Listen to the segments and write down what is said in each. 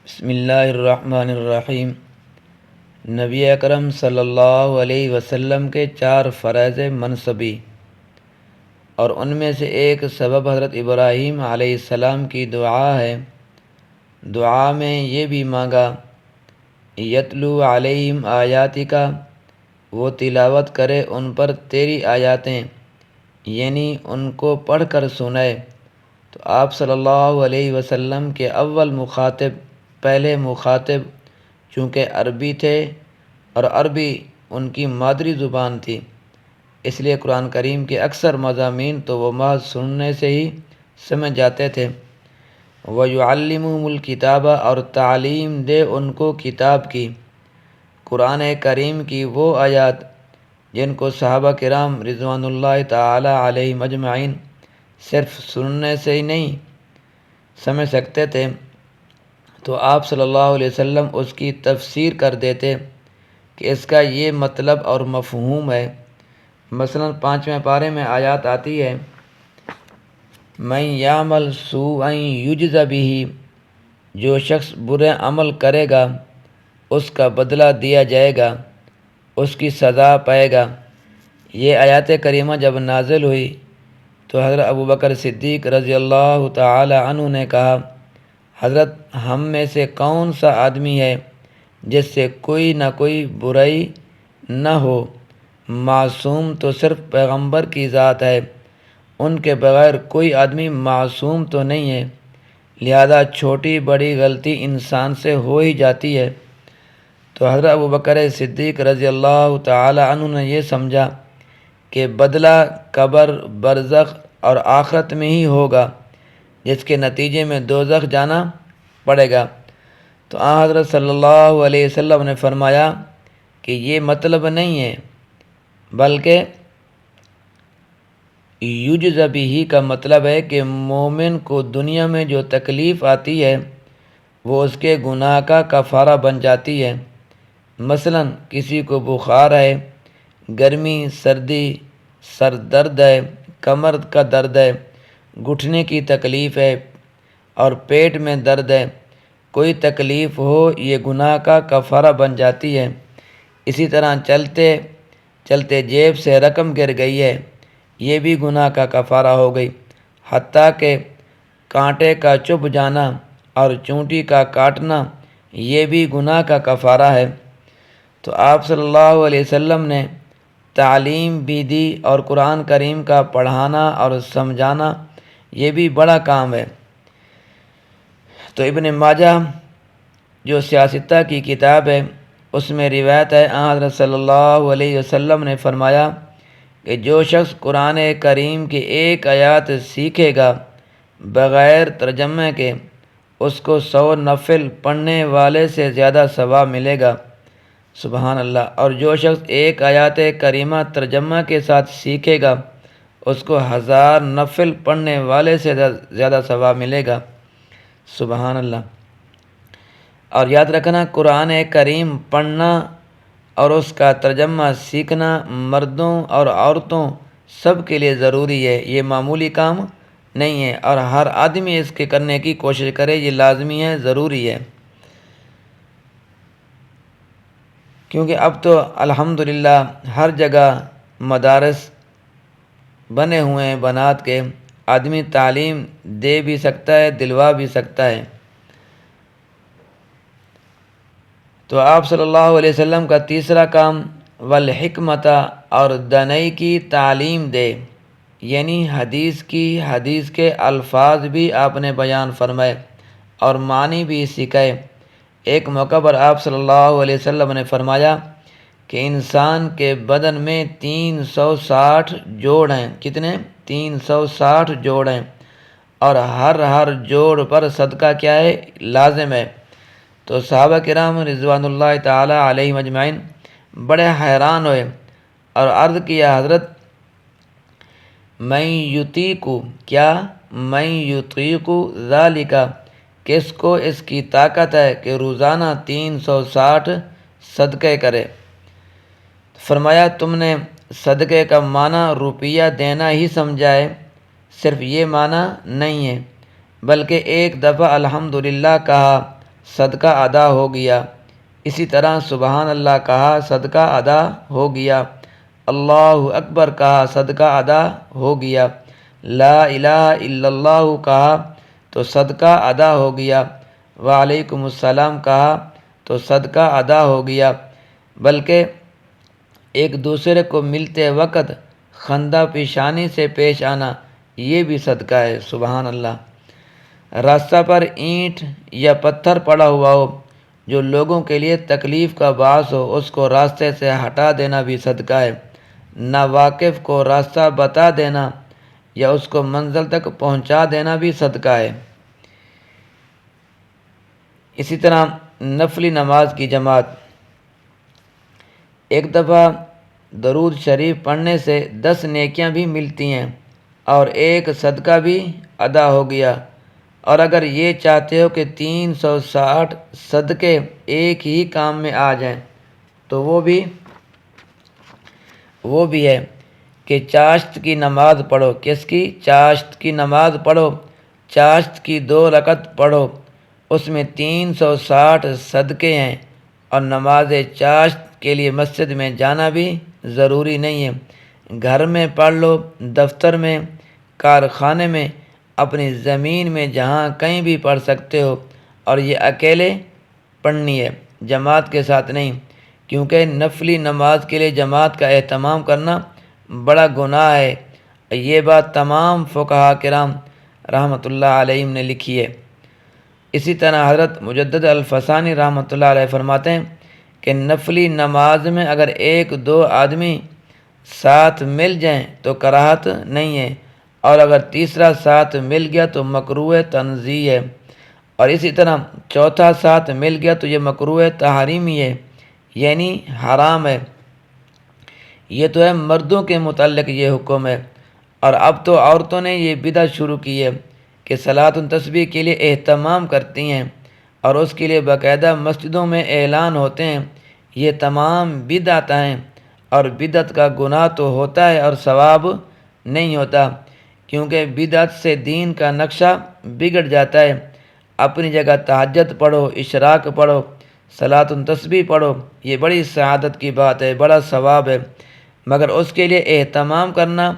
بسم اللہ الرحمن الرحیم۔ نبی اکرم صلی اللہ علیہ وسلم کے 4 فرائض منصبی، اور ان میں سے ایک سبب حضرت ابراہیم علیہ السلام کی دعا ہے۔ دعا میں یہ بھی مانگا، یتلو علیہم آیاتک، وہ تلاوت کرے ان پر تیری آیاتیں، یعنی ان کو پڑھ کر سنائے۔ تو آپ صلی اللہ علیہ وسلم کے پہلے مخاطب چونکہ عربی تھے، اور عربی ان کی مادری زبان تھی، اس لیے قرآن کریم کے اکثر مضامین تو وہ محض سننے سے ہی سمجھ جاتے تھے۔ وَيُعَلِّمُهُمُ الْكِتَابَ، اور تعلیم دے ان کو کتاب کی، قرآن کریم کی وہ آیات جن کو صحابہ کرام رضوان اللہ تعالی علیہم اجمعین صرف سننے سے ہی نہیں سمجھ سکتے تھے، تو آپ صلی اللہ علیہ وسلم اس کی تفسیر کر دیتے کہ اس کا یہ مطلب اور مفہوم ہے۔ مثلا 5ویں پارے میں آیات آتی ہے، مَن یعمل سوءا یجز بہ، جو شخص برے عمل کرے گا اس کا بدلہ دیا جائے گا، اس کی سزا پائے گا۔ یہ آیات کریمہ جب نازل ہوئی تو حضرت ابوبکر صدیق رضی اللہ تعالی عنہ نے کہا، حضرت ہم میں سے کون سا آدمی ہے جس سے کوئی نہ کوئی برائی نہ ہو؟ معصوم تو صرف پیغمبر کی ذات ہے، ان کے بغیر کوئی آدمی معصوم تو نہیں ہے، لہذا چھوٹی بڑی غلطی انسان سے ہو ہی جاتی ہے۔ تو حضرت ابوبکر صدیق رضی اللہ تعالی عنہ نے یہ سمجھا کہ بدلہ قبر، برزخ اور آخرت میں ہی ہوگا، جس کے نتیجے میں دوزخ جانا پڑے گا۔ تو حضرت صلی اللہ علیہ وسلم نے فرمایا کہ یہ مطلب نہیں ہے، بلکہ یجز بہ کا مطلب ہے کہ مومن کو دنیا میں جو تکلیف آتی ہے وہ اس کے گناہ کا کفارہ بن جاتی ہے۔ مثلا کسی کو بخار ہے، گرمی، سردی، سر درد ہے، کمر کا درد ہے، گھٹنے کی تکلیف ہے اور پیٹ میں درد ہے، کوئی تکلیف ہو یہ گناہ کا کفارہ بن جاتی ہے۔ اسی طرح چلتے چلتے جیب سے رقم گر گئی ہے، یہ بھی گناہ کا کفارہ ہو گئی، حتیٰ کہ کانٹے کا چبھ جانا اور چونٹی کا کاٹنا یہ بھی گناہ کا کفارہ ہے۔ تو آپ صلی اللہ علیہ وسلم نے تعلیم بھی دی، اور قرآن کریم کا پڑھانا اور سمجھانا یہ بھی بڑا کام ہے۔ تو ابن ماجہ جو سیاستہ کی کتاب ہے اس میں روایت ہے، حضرت صلی اللہ علیہ وسلم نے فرمایا کہ جو شخص قرآن کریم کی ایک آیات سیکھے گا بغیر ترجمے کے، اس کو 100 نفل پڑھنے والے سے زیادہ ثواب ملے گا۔ سبحان اللہ۔ اور جو شخص ایک آیات کریمہ ترجمہ کے ساتھ سیکھے گا اس کو 1000 نفل پڑھنے والے سے زیادہ ثواب ملے گا۔ سبحان اللہ۔ اور یاد رکھنا، قرآن کریم پڑھنا اور اس کا ترجمہ سیکھنا مردوں اور عورتوں سب کے لیے ضروری ہے، یہ معمولی کام نہیں ہے، اور ہر آدمی اس کے کرنے کی کوشش کرے، یہ لازمی ہے، ضروری ہے۔ کیونکہ اب تو الحمدللہ ہر جگہ مدارس بنے ہوئے ہیں بنات کے، آدمی تعلیم دے بھی سکتا ہے، دلوا بھی سکتا ہے۔ تو آپ صلی اللہ علیہ وسلم کا تیسرا کام والحکمت، اور دانائی کی تعلیم دے، یعنی حدیث کے الفاظ بھی آپ نے بیان فرمائے اور معنی بھی سکھائے۔ ایک موقع پر آپ صلی اللہ علیہ وسلم نے فرمایا کہ انسان کے بدن میں 360 جوڑ ہیں۔ کتنے؟ 360 جوڑ ہیں، اور ہر جوڑ پر صدقہ کیا ہے؟ لازم ہے۔ تو صحابہ کرام رضوان اللہ تعالی علیہم اجمعین بڑے حیران ہوئے اور عرض کیا، حضرت من یطیق، کیا من یطیق ذالک، کس کو اس کی طاقت ہے کہ روزانہ 360 صدقے کرے؟ فرمایا تم نے صدقے کا معنی روپیہ دینا ہی سمجھا ہے، صرف یہ معنی نہیں ہے، بلکہ ایک دفعہ الحمدللہ کہا صدقہ ادا ہو گیا۔ اسی طرح سبحان اللہ کہا، صدقہ ادا ہو گیا۔ اللہ اکبر کہا، صدقہ ادا ہو گیا۔ لا الہ الا اللہ کہا تو صدقہ ادا ہو گیا۔ وعلیکم السلام کہا تو صدقہ ادا ہو گیا۔ بلکہ ایک دوسرے کو ملتے وقت خندہ پیشانی سے پیش آنا، یہ بھی صدقہ ہے۔ سبحان اللہ۔ راستہ پر اینٹ یا پتھر پڑا ہوا ہو جو لوگوں کے لیے تکلیف کا باعث ہو، اس کو راستے سے ہٹا دینا بھی صدقہ ہے۔ ناواقف کو راستہ بتا دینا یا اس کو منزل تک پہنچا دینا بھی صدقہ ہے۔ اسی طرح نفلی نماز کی جماعت، ایک دفعہ درود شریف پڑھنے سے 10 نیکیاں بھی ملتی ہیں اور ایک صدقہ بھی ادا ہو گیا۔ اور اگر یہ چاہتے ہو کہ 360 صدقے ایک ہی کام میں آ جائیں تو وہ بھی ہے کہ چاشت کی نماز پڑھو۔ کس کی؟ چاشت کی نماز پڑھو۔ چاشت کی 2 رکعت پڑھو، اس میں 360 صدقے ہیں، اور نماز چاشت کے لیے مسجد میں جانا بھی ضروری نہیں ہے۔ گھر میں پڑھ لو، دفتر میں، کارخانے میں، اپنی زمین میں، جہاں کہیں بھی پڑھ سکتے ہو، اور یہ اکیلے پڑھنی ہے، جماعت کے ساتھ نہیں، کیونکہ نفلی نماز کے لیے جماعت کا اہتمام کرنا بڑا گناہ ہے۔ یہ بات تمام فقہاء کرام رحمۃ اللہ علیہم نے لکھی ہے۔ اسی طرح حضرت مجدد الفسانی رحمۃ اللہ علیہ فرماتے ہیں کہ نفلی نماز میں اگر 1-2 آدمی ساتھ مل جائیں تو کراہت نہیں ہے، اور اگر تیسرا ساتھ مل گیا تو مکروہ تنزیہ ہے، اور اسی طرح چوتھا ساتھ مل گیا تو یہ مکروہ تحریمی ہے، یعنی حرام ہے۔ یہ تو ہے مردوں کے متعلق یہ حکم ہے، اور اب تو عورتوں نے یہ بدعت شروع کی ہے کہ صلاۃ التسبیح کے لیے اہتمام کرتی ہیں، اور اس کے لیے باقاعدہ مسجدوں میں اعلان ہوتے ہیں۔ یہ تمام بدعت ہیں، اور بدعت کا گناہ تو ہوتا ہے اور ثواب نہیں ہوتا، کیونکہ بدعت سے دین کا نقشہ بگڑ جاتا ہے۔ اپنی جگہ تہجد پڑھو، اشراق پڑھو، صلاۃ التسبیح پڑھو، یہ بڑی سعادت کی بات ہے، بڑا ثواب ہے، مگر اس کے لیے اہتمام کرنا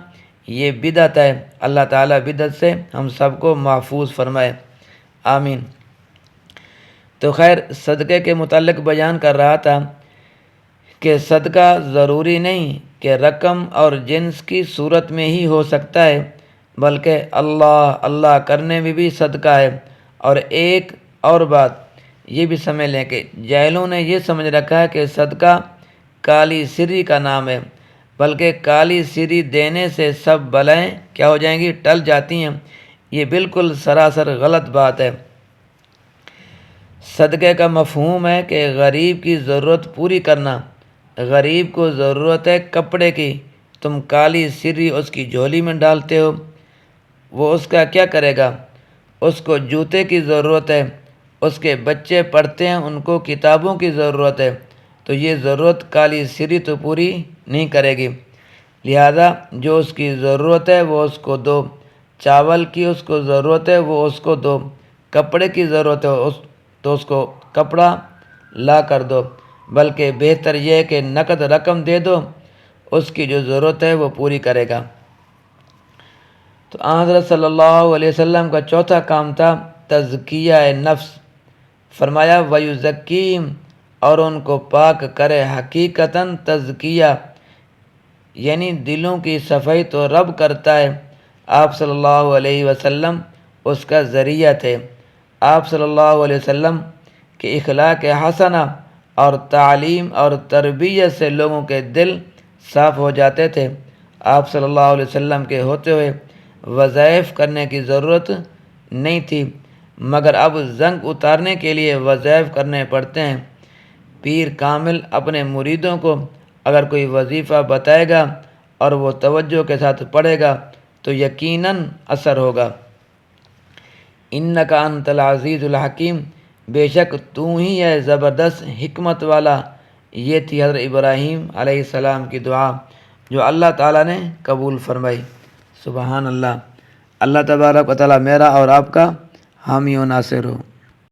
یہ بدعت ہے۔ اللہ تعالیٰ بدعت سے ہم سب کو محفوظ فرمائے، آمین۔ تو خیر، صدقے کے متعلق بیان کر رہا تھا کہ صدقہ ضروری نہیں کہ رقم اور جنس کی صورت میں ہی ہو سکتا ہے، بلکہ اللہ اللہ کرنے میں بھی صدقہ ہے۔ اور ایک اور بات یہ بھی سمجھ لیں کہ جاہلوں نے یہ سمجھ رکھا ہے کہ صدقہ کالی سری کا نام ہے، بلکہ کالی سری دینے سے سب بلائیں کیا ہو جائیں گی؟ ٹل جاتی ہیں۔ یہ بالکل سراسر غلط بات ہے۔ صدقے کا مفہوم ہے کہ غریب کی ضرورت پوری کرنا۔ غریب کو ضرورت ہے کپڑے کی، تم کالی سری اس کی جھولی میں ڈالتے ہو، وہ اس کا کیا کرے گا؟ اس کو جوتے کی ضرورت ہے، اس کے بچے پڑھتے ہیں، ان کو کتابوں کی ضرورت ہے، تو یہ ضرورت کالی سری تو پوری نہیں کرے گی۔ لہذا جو اس کی ضرورت ہے وہ اس کو دو، چاول کی اس کو ضرورت ہے وہ اس کو دو، کپڑے کی ضرورت ہے تو اس کو کپڑا لا کر دو، بلکہ بہتر یہ ہے کہ نقد رقم دے دو، اس کی جو ضرورت ہے وہ پوری کرے گا۔ تو حضرت صلی اللہ علیہ وسلم کا چوتھا کام تھا تزکیہ نفس۔ فرمایا وَيُزَكِّيهِمْ، اور ان کو پاک کرے۔ حقیقتاً تزکیہ یعنی دلوں کی صفائی تو رب کرتا ہے، آپ صلی اللہ علیہ وسلم اس کا ذریعہ تھے۔ آپ صلی اللہ علیہ وسلم کے اخلاق حسنہ اور تعلیم اور تربیت سے لوگوں کے دل صاف ہو جاتے تھے۔ آپ صلی اللہ علیہ وسلم کے ہوتے ہوئے وظائف کرنے کی ضرورت نہیں تھی، مگر اب زنگ اتارنے کے لیے وظائف کرنے پڑتے ہیں۔ پیر کامل اپنے مریدوں کو اگر کوئی وظیفہ بتائے گا اور وہ توجہ کے ساتھ پڑھے گا تو یقیناً اثر ہوگا۔ انک انت العزیز الحکیم، بے شک تو ہی ہے زبردست حکمت والا۔ یہ تھی حضرت ابراہیم علیہ السلام کی دعا جو اللہ تعالیٰ نے قبول فرمائی۔ سبحان اللہ۔ اللہ تبارک و تعالیٰ میرا اور آپ کا حامی و ناصر ہو۔